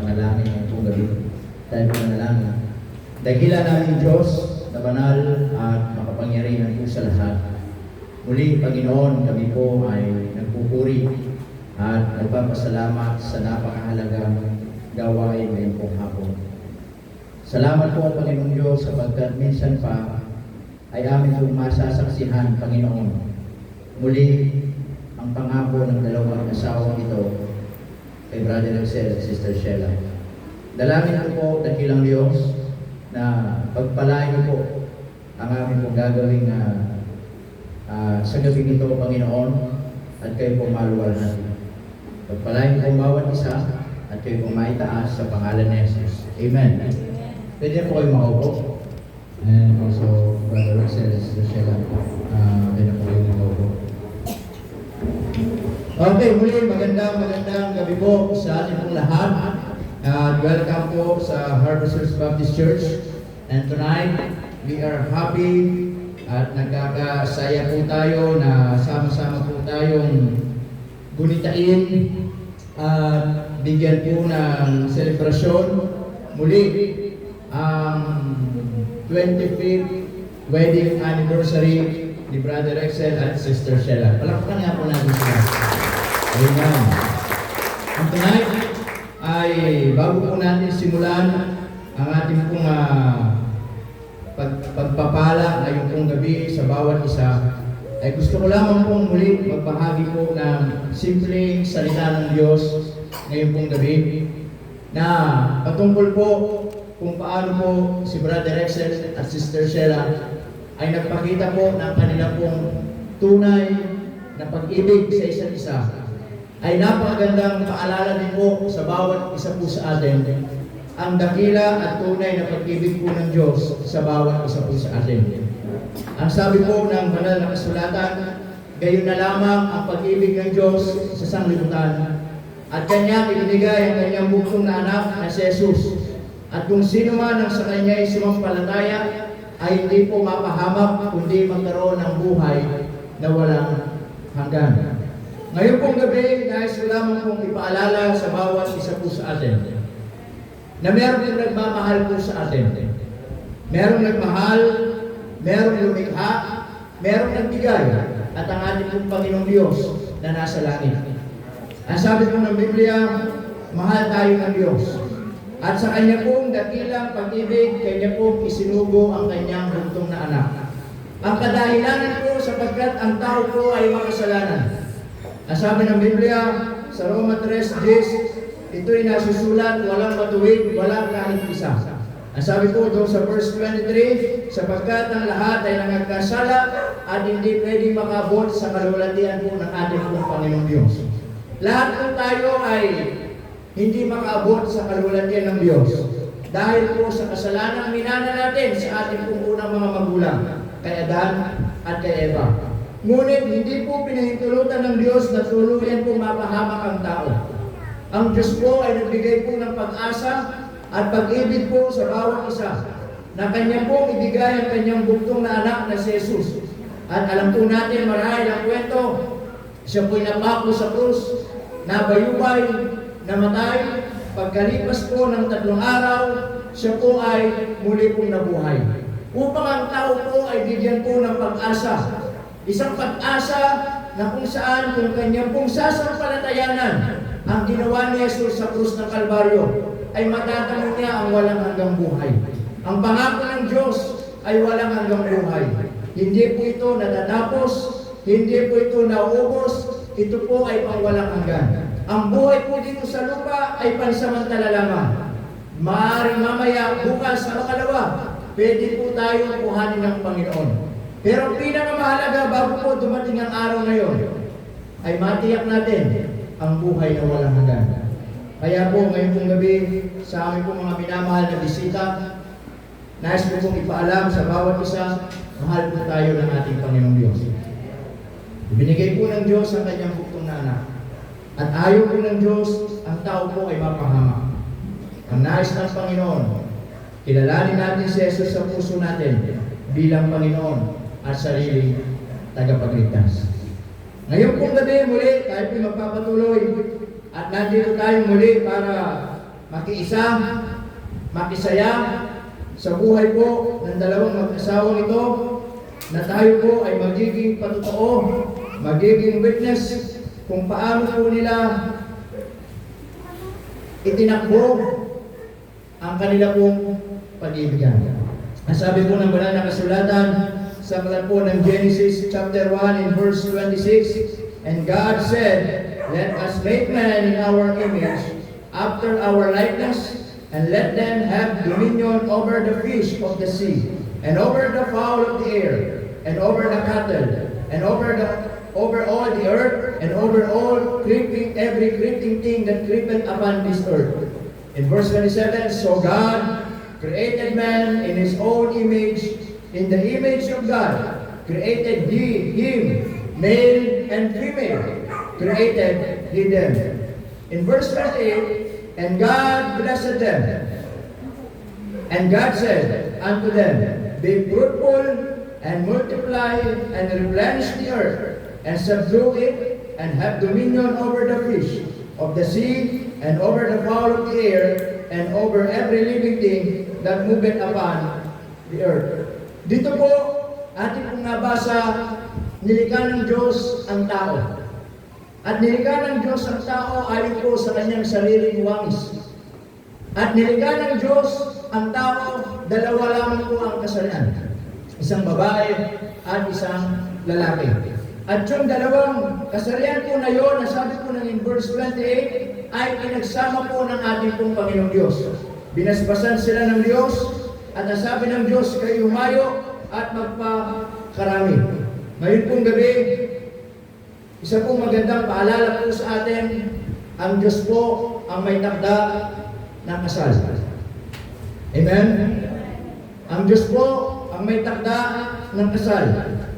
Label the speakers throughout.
Speaker 1: panalangin ng pong gabi. Dahil panalangin. Dakilan namin Diyos na banal at makapangyarihan po sa lahat. Muli, Panginoon, kami po ay nagpupuri at nagpapasalamat sa napakahalagang gawain ngayong pong hapon. Salamat po, Panginoon Diyos, sapagkat minsan pa ay amin pong masasaksihan, Panginoon. Muli, ang pangako ng dalawang asawang ito kay Brother Excel at Sister Sheila. Dalangin ko po, dakilang Diyos, na pagpalain po ang aming pong gagawin sa gabi nito, Panginoon, at kayo pong maluwal natin. Pagpalain po bawat isa at kayo pong maitaas sa pangalan ni Jesus. Amen. Pwede po kayo makaupo. And also, Brother Excel and Sister Sheila, pwede po kayo makaupo. Okay, muli magandang gabi po sa ating pong lahat. Welcome po sa Harvesters Baptist Church. And tonight, we are happy at nagkakasaya po tayo na sama-sama po tayong gunitain at bigyan po ng selebrasyon muli ang 25th wedding anniversary ni Brother Excel at Sister Sheila. Palakpakan nga po natin sila. Amen. And tonight ay bago po natin simulan ang ating pong pagpapala ngayong pong gabi sa bawat isa, ay gusto ko lamang pong muli magbahagi po ng simpleng salita ng Diyos ngayong pong gabi na patungkol po kung paano po si Brother Excel at Sister Sheila ay nagpakita po ng kanilang pong tunay na pag-ibig sa isa't isa. Ay napakagandang paalala din po sa bawat isa po sa atin ang dakila at tunay na pag-ibig po ng Diyos sa bawat isa po sa atin. Ang sabi po ng banal na kasulatan, gayon na lamang ang pag-ibig ng Diyos sa sanglibutan at Kanya ibinigay ang Kanyang buktong na anak na si Jesus. At kung sino man ang sa Kanya ay sumampalataya ay hindi po mapahamak kundi magkaroon ng buhay na walang hanggan. Ngayon pong gabi, nais ko lamang pong ipaalala sa bawat isa po sa atin na meron yung nagmamahal po sa atin. Merong nagmahal, merong lumikha, merong nagbigay, at ang ating pong Panginoong Diyos na nasa langit. Ang sabi po ng Biblia, mahal tayo ng Diyos. At sa Kanya pong dakilang pag-ibig, Kanya pong isinugo ang Kanyang buntong na anak. Ang kadahilanan po sapagkat ang tao po ay makasalanan. Ang sabi ng Biblia sa Roma 3:10, ito'y nasusulat, walang matuwid, walang kahit isa. Ang sabi po doon sa verse 23, sapagkat ang lahat ay nangagkasala at hindi pwedeng makabot sa kalulatian po ng ating pong Panginoong Diyos. Lahat po tayo ay hindi makaabot sa kalulatian ng Diyos dahil po sa kasalanang minana natin sa ating pong unang mga magulang, kay Adan at kay Eva. Ngunit hindi po pinahintulutan ng Diyos na tuluyan po mapahamak ang tao. Ang Diyos po ay nagbigay po ng pag-asa at pag-ibig po sa bawat isa na Kanya po ibigay ang Kanyang buktong na anak na si Jesus. At alam po natin marahil ang kwento, siya po'y napako sa krus, nabayubay, namatay, pagkalipas po ng 3 araw, siya po ay muli pong nabuhay. Upang ang tao po ay bigyan po ng pag-asa. Isang pag-asa na kung saan kung Kanyang pong sasampalatayanan ang ginawa ni Jesus sa krus ng Kalbaryo, ay matatamo niya ang walang hanggang buhay. Ang pangako ng Diyos ay walang hanggang buhay. Hindi po ito natatapos, hindi po ito nauubos, ito po ay pangwalang hanggan. Ang buhay po dito sa lupa ay pansamantala lamang. Maaaring mamaya, bukas sa makalawa, pwede po tayong kuhanin ng Panginoon. Pero pinakamahalaga bago po dumating ang araw na yon, ay matiyak natin ang buhay na walang hanggan. Kaya po ngayon pong gabi sa aming pong mga minamahal na bisita, nais ko pong ipaalam sa bawat isa, mahal po tayo ng ating Panginoong Diyos. Ibinigay po ng Diyos ang Kanyang buktong na anak. At ayaw po ng Diyos, ang tao po ay mapahamak. Ang nais ng Panginoon, kilalanin natin si Jesus sa puso natin bilang Panginoon at sariling tagapagligtas. Ngayon pong gabi muli, tayo po magpapatuloy at nandito tayo muli para makiisa, makisaya sa buhay po ng dalawang mag-asawang ito, na tayo po ay magiging patotoo, magiging witness kung paano po nila itinakbo ang kanila pong pag-ibigan. Ang sabi po ng banal na kasulatan sa aklat po ng Genesis chapter 1 in verse 26, and God said, let us make man in our image, after our likeness, and let them have dominion over the fish of the sea, and over the fowl of the air, and over the cattle, and over all the earth, and over all every creeping thing that creepeth upon this earth. In verse 27, so God created man in his own image, in the image of God created him, male and female created he them. In verse 28, and God blessed them. And God said unto them, be fruitful and multiply and replenish the earth, and subdue it, and have dominion over the fish of the sea, and over the fowl of the air, and over every living thing that moveth upon the earth. Dito po, ating pong nabasa, nilikha ng Diyos ang tao. At nilikha ng Diyos ang tao ayon po sa kanyang sariling wangis. At nilikha ng Diyos ang tao, dalawa lamang po ang kasalan. Isang babae at isang lalaki. At yung dalawang kasarian po na yon, nasabi po ng in verse 28, ay pinagsama po ng ating pong Panginoong Diyos. Binasbasan sila ng Diyos, at nasabi ng Diyos, kayo humayo at magpakarami. Ngayon pong gabi, isa pong magandang paalala po sa atin, ang Diyos po ang may takda ng kasal. Amen? Ang Diyos po ang may takda ng kasal.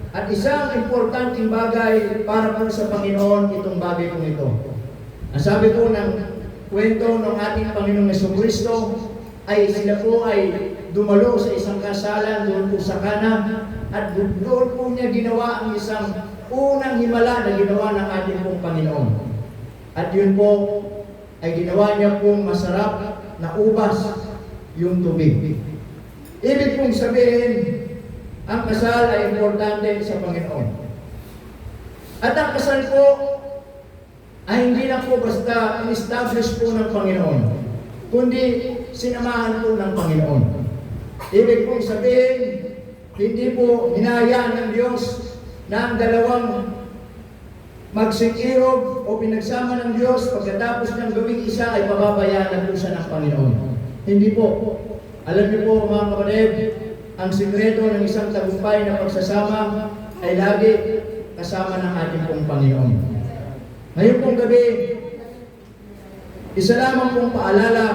Speaker 1: At isang importanteng bagay para po sa Panginoon itong bagay pong ito. Ang sabi po ng kwento ng ating Panginoong Jesucristo ay sila po ay dumalo sa isang kasalan doon po sa Cana, at doon po niya ginawa ang isang unang himala na ginawa ng ating pong Panginoon. At yun po ay ginawa niya pong masarap na ubas yung tubig. Ibig pong sabihin, ang kasal ay importante sa Panginoon. At ang kasal po ay hindi na po basta in-establish po ng Panginoon, kundi sinamahan po ng Panginoon. Ibig pong sabihin, hindi po hinahayaan ng Diyos na ang dalawang magsikirog o pinagsama ng Diyos pagkatapos ng gawing isa ay pababayaan po siya ng Panginoon. Hindi po. Alam niyo po mga kapatid, ang sikreto ng isang tagumpay na pagsasama ay lagi kasama ng ating pong Panginoon. Ngayon pong gabi, isa lamang pong paalala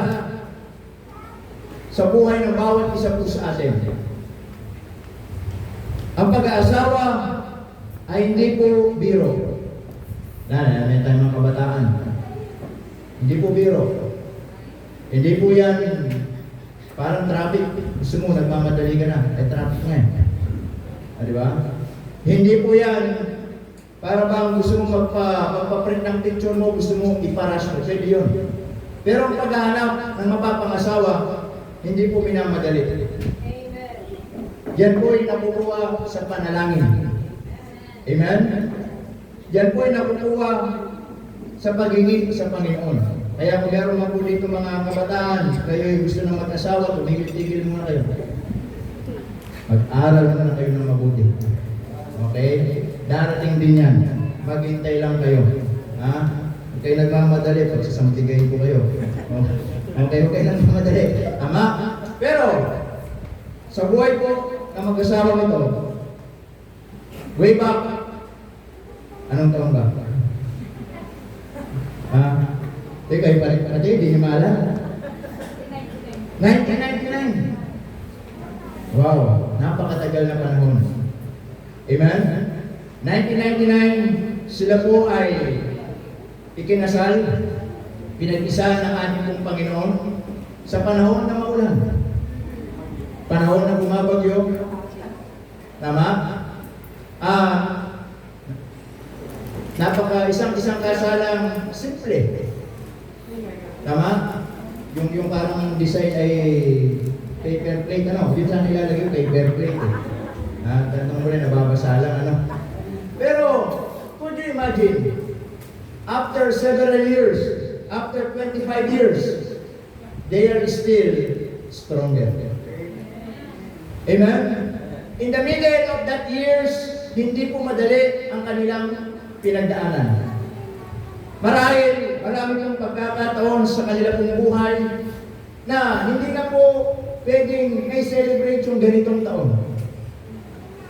Speaker 1: sa buhay ng bawat isa po sa atin. Ang pag-aasawa ay hindi po biro. May tayong mga kabataan. Hindi po biro. Hindi po yan parang traffic. Gusto mo, nagmamadali ka na. Ay traffic nga eh. Di ba? Hindi po yan para bang gusto mo magpa-print ng picture mo, gusto mo iparas mo. Pwede yun. Pero ang paghahanap ng mapapangasawa, hindi po minamadali. Yan po ay nakukuha sa panalangin. Amen? Yan po ay nakukuha sa pagingin sa Panginoon. Kaya kung meron mga po dito mga kabataan, kayo ay gusto na mag-asawa, tumigil-tigil muna kayo. Mag-aral muna kayo ng mabuti. Okay? Darating din yan. Maghintay lang kayo. Ha? Huwag kayo nagmamadali, pagsasamtigayin ko kayo. Okay, huwag kayo nagmamadali. Tama? Pero, sa buhay po na mag-asawa ito, way back, anong taon ba? Teka, ibalik pa natin, hindi niyo maalam. 1999. Wow, napakatagal na panahon. Amen? 1999, sila po ay ikinasal, pinag-isa ng ating pong Panginoon sa panahon na maulan. Panahon na bumabagyo. Tama? Isang kasalang simple. Tama? Yung parang design ay paper plate, ano? Yun saan nilalagay yung paper plate eh. Tanong mo rin, nababasa lang, ano? Pero, could you imagine, after several years, after 25 years, they are still stronger. Amen? In the middle of that years, hindi po madali ang kanilang pinagdaanan. Marahil, marami pong pagkakataon sa kanila pong buhay na hindi na po pwedeng may celebrate yung ganitong taon.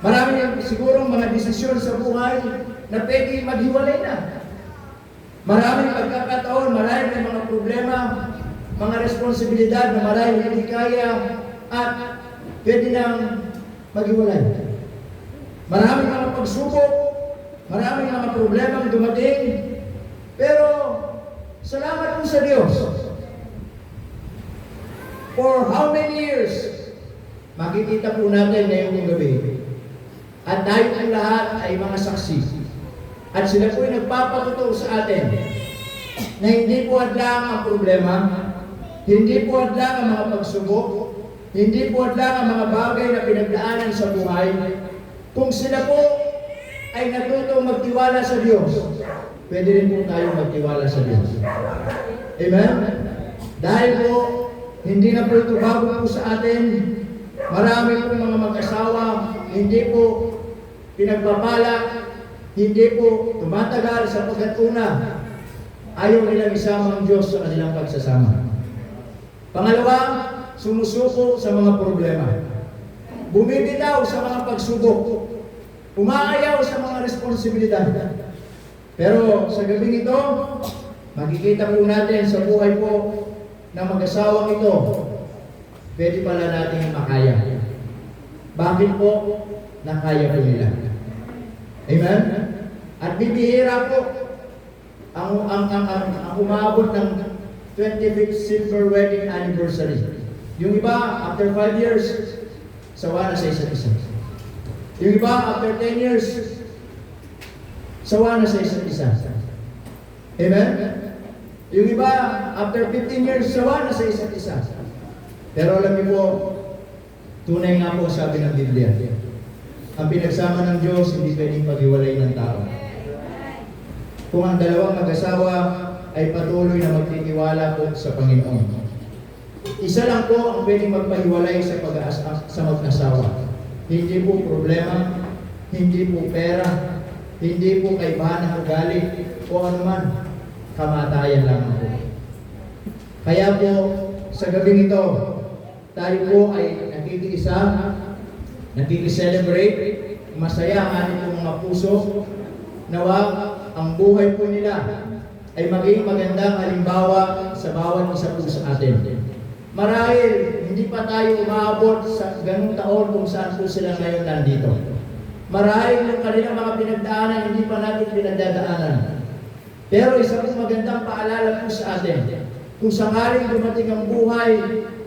Speaker 1: Marami na siguro mga desisyon sa buhay na pwedeng maghiwalay na. Maraming pagkakataon, marahil may mga problema, mga responsibilidad na marahil hindi kaya at pwede nang maghiwalay. Maraming mga pagsubok, maraming mga problemang dumating, pero salamat po sa Diyos. For how many years, makikita po natin ngayong gabi, at tayo po lahat ay mga saksi. At sila po ay nagpapatotoo sa atin na hindi po hadlang ang problema, hindi po hadlang ang mga pagsubok, hindi po hadlang ang mga bagay na pinagdaanan sa buhay. Kung sila po ay natutong magtiwala sa Diyos, pwede rin po tayo magtiwala sa Diyos. Amen? Dahil po, hindi na po ito bago po sa atin. Marami po mga mag-asawa, hindi po pinagpapala, hindi po tumatagal sapagkat una, ayaw nilang isama ang Diyos sa kanilang pagsasama. Pangalawa, sumusuko sa mga problema. Bumibitaw sa mga pagsubok. Umaayaw sa mga responsibilidad. Pero sa gabing ito, makikita po natin sa buhay po ng mag-asawang ito, pwede pala natin makaya. Bakit po? Nakaya po nila. Amen? At bibihira po ang umabot ng 25th silver wedding anniversary. Yung iba, after 5 years, sawa na sa isa't isa. Yung iba, after 10 years, sawa na sa isa't isa. Amen? Yung iba, after 15 years, sawa na sa isa't isa. Pero alam niyo po, tunay nga po sabi ng Biblia, ang pinagsama ng Diyos, hindi pwedeng paghiwalay ng tao. Kung ang dalawang mag-asawa ay patuloy na magtitiwala po sa Panginoon. Isa lang po ang pwedeng magpahiwalay sa mag-asawa. Hindi po problema, hindi po pera, hindi po kaibahan ng ugali, o anuman, kamatayan lang po. Kaya po, sa gabing ito, tayo po ay nakikiisa, nakikiselebrate, masaya ang ating mga puso, nawa ang buhay po nila ay maging magandang halimbawa sa bawat isa po sa atin. Marahil, hindi pa tayo umaabot sa ganung taon kung saan po sila ngayon nandito. Marahil yung kanilang mga pinagdaanan, hindi pa natin pinagdadaanan. Pero isa pong magandang paalala po sa atin, kung sakaling dumating ang buhay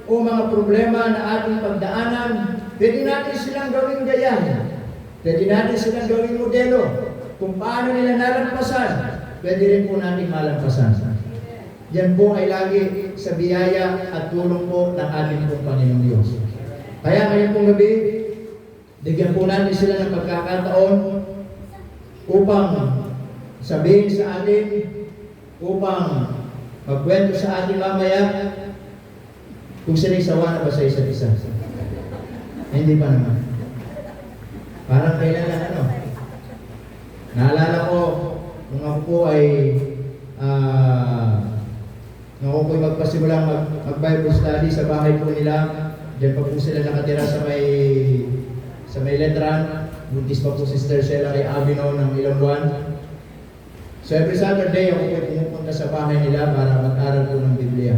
Speaker 1: o mga problema na ating pagdaanan, pwede natin silang gawing gayan. Pwede natin silang gawing modelo. Kung paano nila nalampasan, pwede rin po natin malampasan. Yan po ay lagi sa biyaya at tulong po ng ating pong Panginoong Diyos. Kaya ngayon pong gabi, bigyan po natin sila ng pagkakataon upang sabihin sa atin, upang magkwento sa atin mamaya kung sila'y sawa na ba sa isa't isa. Hindi pa naman. Parang kailan lang ano. Naalala ko, nung ako po ay nung ako po'y magpasimulang mag-Bible study sa bahay po nila, diyan pa po sila nakatira sa may Letran. Buntis pa po si Sister Sheila kay Abino ng ilang buwan. So every Saturday, ako po'y pumupunta sa bahay nila para mag-aral po ng Biblia.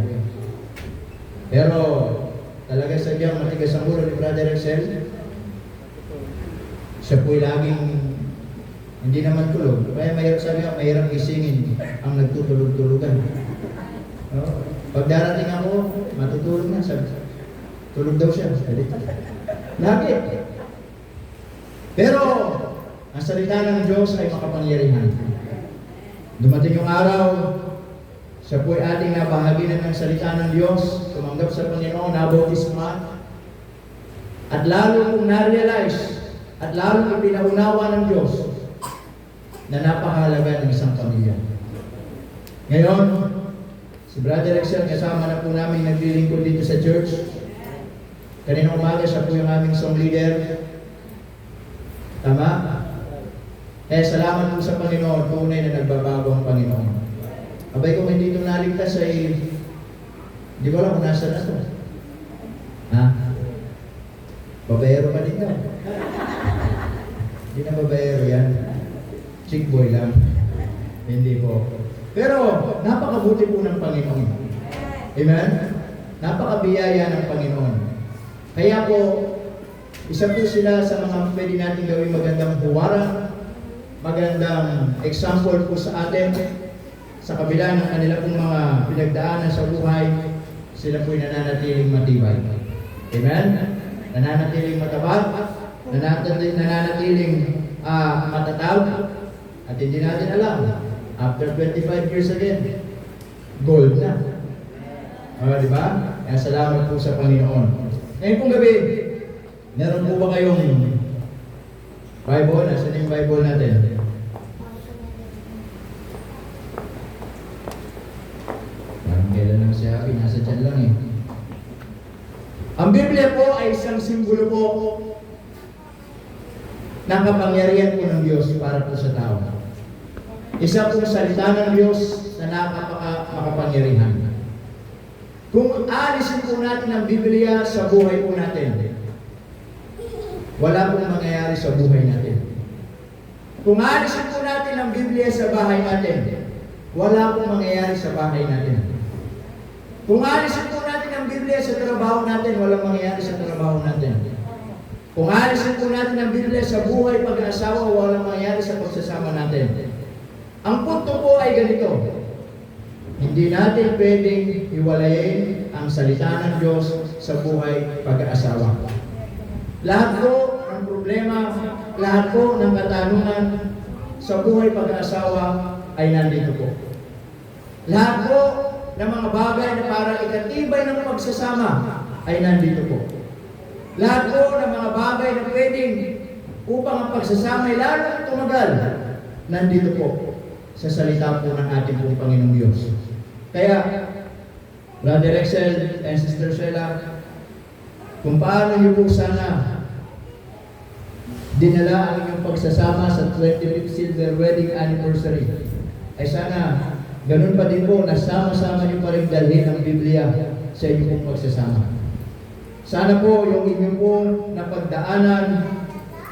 Speaker 1: Pero talaga sadyang matigas ang ulo ni Brother Excel. Siya po'y laging hindi naman tulog. Kaya mahirap gisingin ang nagtutulog-tulugan. Pag darating ako, matutulog na. Tulog daw siya. Lagi. Pero, ang salita ng Diyos ay makapangyarihan. Dumating yung araw, Siya po ay ating nabahaginan ng salita ng Diyos, tumanggap sa Panginoon, nabautisma, at lalo kong na-realize, at lalo ipinaunawa ng Diyos na napakahalaga ng isang pamilya. Ngayon, si Brother Excel, kasama na po namin naglilingkod dito sa church. Kanina umaga, siya po yung aming song leader. Tama? Salamat po sa Panginoon, tunay na nagbabago ang Panginoon. Abay, kung hindi ito naligtas ay, di ko alam kung nasa na ito. Ha? Babayero ka din daw. Hindi na babayero yan. Chick boy lang. Hindi po. Pero, napakabuti po ng Panginoon. Amen? Napakabiyaya ng Panginoon. Kaya po, isa po sila sa mga pwede natin gawing magandang huwaran, magandang example po sa atin. Sa kabila ng kanila pong mga pinagdaanan sa buhay, sila po'y nananatiling matibay. Amen? Nananatiling matabag, nananatiling matatag, at hindi natin alam, after 25 years again, gold na. Di ba? Kaya salamat po sa Panginoon. Ngayon pong gabi, meron po ba kayong Bible? Nasaan yung Bible natin? Kailan lang siya, nasa dyan lang eh. Ang Biblia po ay isang simbolo po ng kapangyarihan po ng Diyos para po sa tao. Isa pong salita ng Diyos na nakapakapangyarihan. Kung aalisin po natin ang Biblia sa buhay po natin, wala pong mangyayari sa buhay natin. Kung aalisin po natin ang Biblia sa bahay natin, wala pong mangyayari sa bahay natin. Kung aalisin po natin ang Biblia sa trabaho natin, walang mangyayari sa trabaho natin. Kung aalisin po natin ang Biblia sa buhay pag-asawa, walang mangyayari sa pagsasama natin. Ang punto po ay ganito. Hindi natin pwedeng hiwalayin ang salita ng Diyos sa buhay pag-asawa. Lahat po ng problema, lahat po ng katanungan sa buhay pag-asawa ay nandito po. Lahat po ng mga bagay na para ikatibay ng pagsasama ay nandito po. Lahat po ng mga bagay na pwedeng upang ang pagsasama ay lalong tumagal, nandito po sa salita po ng ating pong Panginoong Diyos. Kaya, Brother Excel and Sister Sheila, kung paano niyo po sana dinala ang inyong pagsasama sa 25th Silver Wedding Anniversary, ay sana ganun pa din po, nasama-sama niyo pa rin dalhin ang Biblia sa inyong pagsasama. Sana po yung inyong po napagdaanan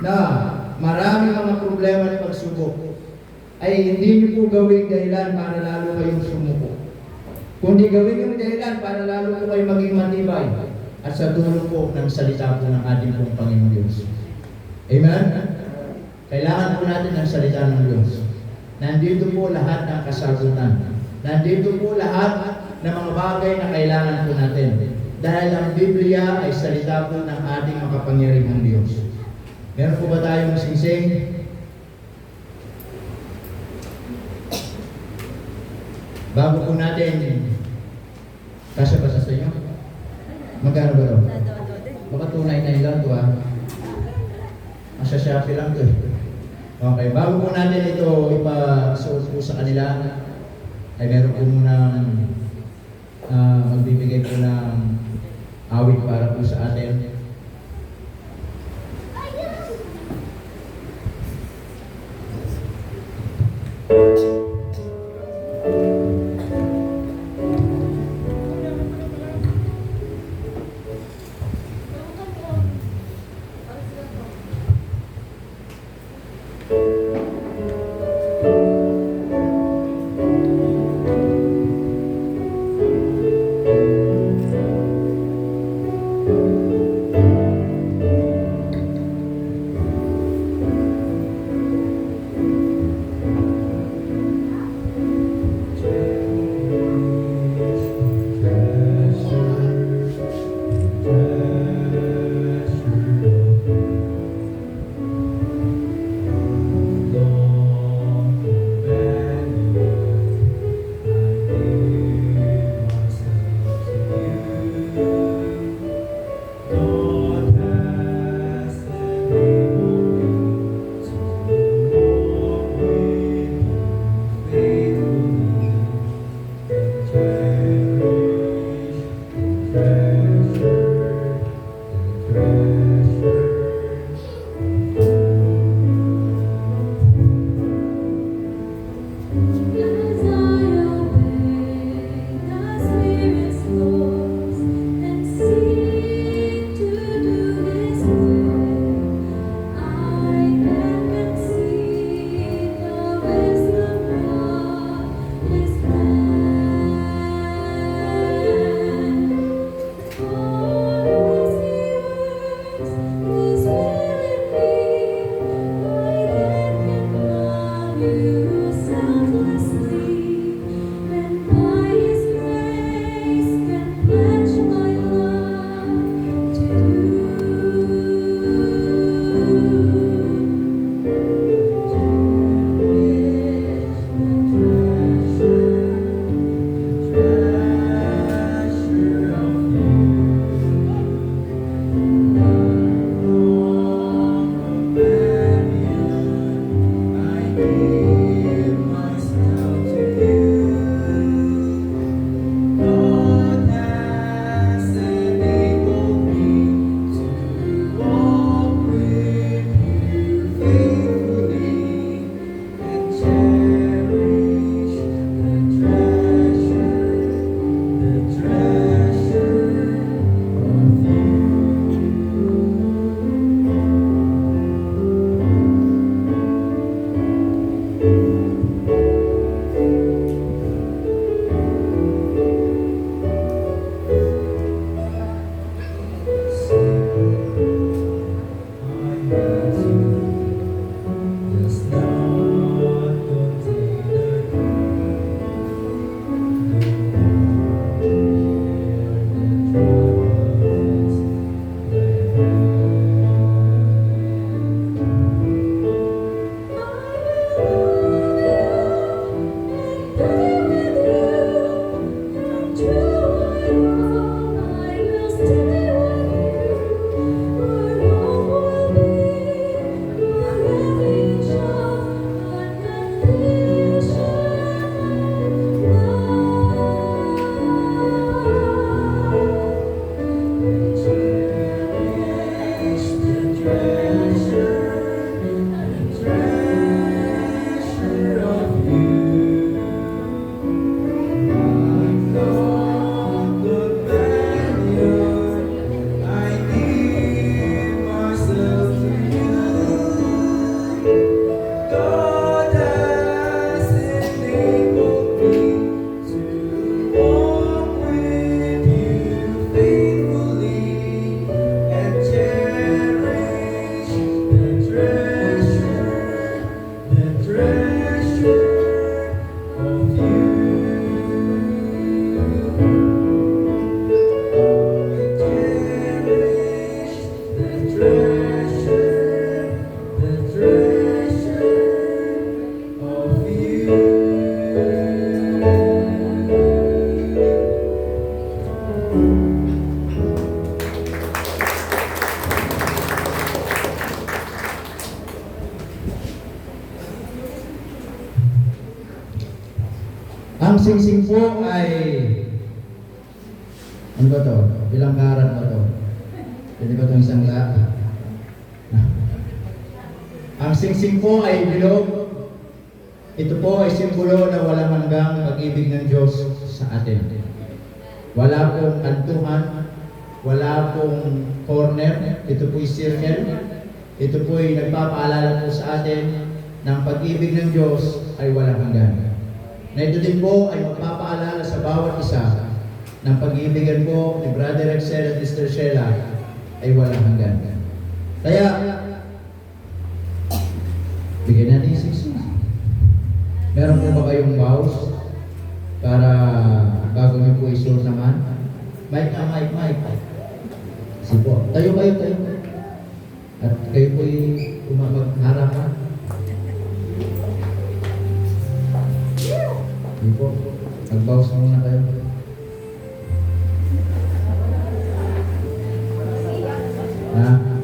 Speaker 1: na maraming mga problema at pagsubok ay hindi niyo po gawing dahilan para lalo kayong sumuko. Kundi gawin yung dahilan para lalo po kayo maging matibay at sa dulo po ng salita po ng ating pong Panginoon Diyos. Amen? Kailangan po natin ng salita ng Diyos. Nandito po lahat ng kasagutan. Nandito po lahat ng mga bagay na kailangan po natin. Dahil ang Biblia ay salita po ng ating makapangyarihang Diyos. Meron po ba tayong singsing? Bago po natin, kasya ba sa inyo? Magkano ba ito? Baka 299 lang ito Nasa Shopee lang ito Okay, bago po natin ito ipasuot po sa kanila, ay meron po munang magbibigay po ng awit para po sa atin. Ang singsing po ay, ano ba to? Ilang karat ba to? Pwede ba itong isang lahat? Ang singsing po ay bilog. Ito po ay simbolo na walang hanggang pag-ibig ng Diyos sa atin. Wala pong kantuhan, wala pong corner, ito po'y circle. Ito po'y nagpapaalala po sa atin ng pag-ibig ng Diyos ay walang hanggan. Na ito din po ay magpapaalala sa bawat isa ng pag-ibigan po ni Brother Excel at Mr. Sheila ay walang hanggan. Kaya, bigyan natin yung 6 months. Meron po ba kayong vows para bago niyo po isuot naman? Mic. Sige po. Tayo kayo. At kayo po'y magharapan. Sige po. Mag-vows muna kayo. Ha?